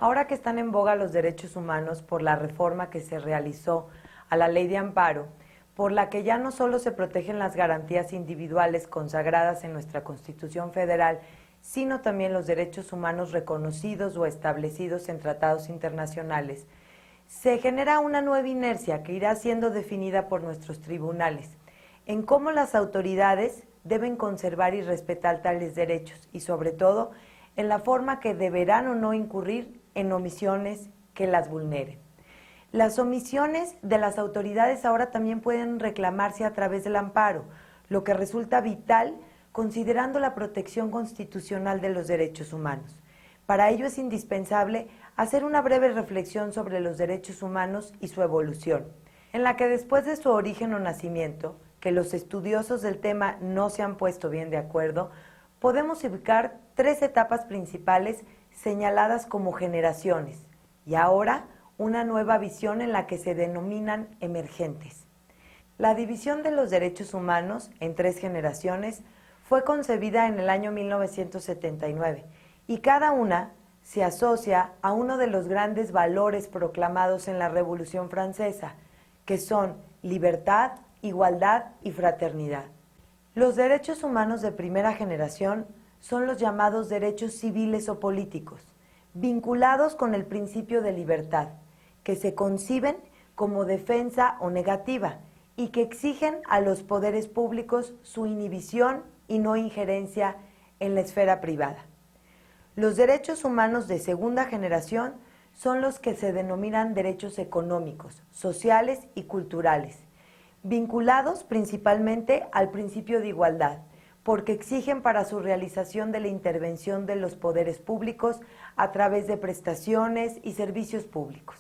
Ahora que están en boga los derechos humanos por la reforma que se realizó a la Ley de Amparo, por la que ya no solo se protegen las garantías individuales consagradas en nuestra Constitución Federal, sino también los derechos humanos reconocidos o establecidos en tratados internacionales, se genera una nueva inercia que irá siendo definida por nuestros tribunales, en cómo las autoridades deben conservar y respetar tales derechos y, sobre todo, en la forma que deberán o no incurrir en omisiones que las vulneren. Las omisiones de las autoridades ahora también pueden reclamarse a través del amparo, lo que resulta vital considerando la protección constitucional de los derechos humanos. Para ello es indispensable hacer una breve reflexión sobre los derechos humanos y su evolución, en la que después de su origen o nacimiento, que los estudiosos del tema no se han puesto bien de acuerdo, podemos ubicar tres etapas principales señaladas como generaciones, y ahora una nueva visión en la que se denominan emergentes. La división de los derechos humanos en tres generaciones fue concebida en el año 1979 y cada una se asocia a uno de los grandes valores proclamados en la Revolución Francesa, que son libertad, igualdad y fraternidad. Los derechos humanos de primera generación son los llamados derechos civiles o políticos, vinculados con el principio de libertad, que se conciben como defensa o negativa y que exigen a los poderes públicos su inhibición y no injerencia en la esfera privada. Los derechos humanos de segunda generación son los que se denominan derechos económicos, sociales y culturales, vinculados principalmente al principio de igualdad, porque exigen para su realización de la intervención de los poderes públicos a través de prestaciones y servicios públicos.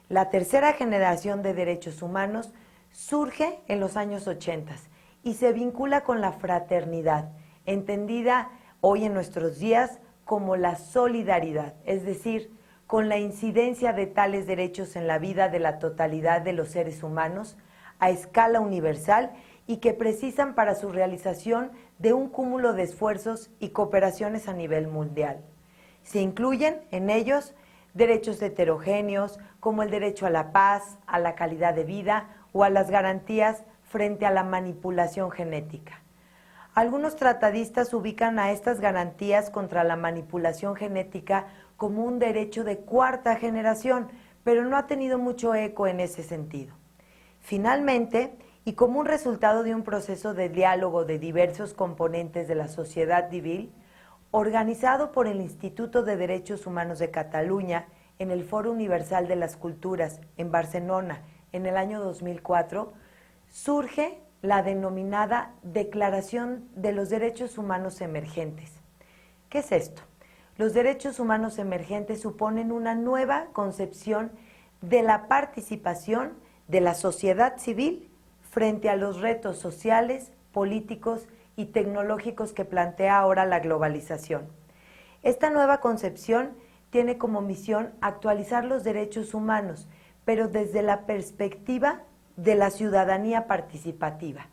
La tercera generación de derechos humanos surge en los años 80 y se vincula con la fraternidad, entendida hoy en nuestros días como la solidaridad, es decir, con la incidencia de tales derechos en la vida de la totalidad de los seres humanos a escala universal y que precisan para su realización de un cúmulo de esfuerzos y cooperaciones a nivel mundial. Se incluyen en ellos derechos heterogéneos como el derecho a la paz, a la calidad de vida o a las garantías frente a la manipulación genética. Algunos tratadistas ubican a estas garantías contra la manipulación genética como un derecho de cuarta generación, pero no ha tenido mucho eco en ese sentido. Finalmente, y como un resultado de un proceso de diálogo de diversos componentes de la sociedad civil, organizado por el Instituto de Derechos Humanos de Cataluña en el Foro Universal de las Culturas en Barcelona en el año 2004, surge la denominada Declaración de los Derechos Humanos Emergentes. ¿Qué es esto? Los derechos humanos emergentes suponen una nueva concepción de la participación de la sociedad civil frente a los retos sociales, políticos y tecnológicos que plantea ahora la globalización. Esta nueva concepción tiene como misión actualizar los derechos humanos, pero desde la perspectiva de la ciudadanía participativa.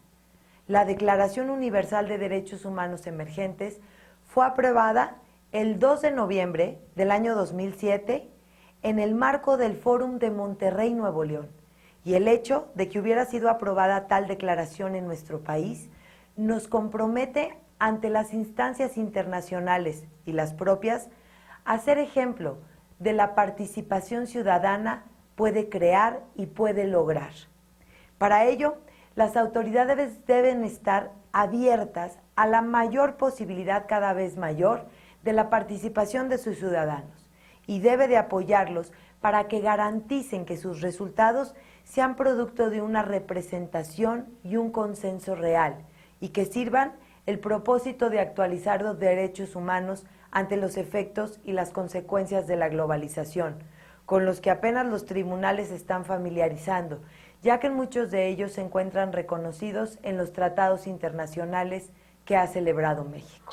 La Declaración Universal de Derechos Humanos Emergentes fue aprobada el 2 de noviembre del año 2007 en el marco del Fórum de Monterrey, Nuevo León. Y el hecho de que hubiera sido aprobada tal declaración en nuestro país nos compromete ante las instancias internacionales y las propias a ser ejemplo de la participación ciudadana puede crear y puede lograr. Para ello, las autoridades deben estar abiertas a la mayor posibilidad cada vez mayor de la participación de sus ciudadanos y debe de apoyarlos para que garanticen que sus resultados sean producto de una representación y un consenso real y que sirvan el propósito de actualizar los derechos humanos ante los efectos y las consecuencias de la globalización, con los que apenas los tribunales están familiarizando, ya que muchos de ellos se encuentran reconocidos en los tratados internacionales que ha celebrado México.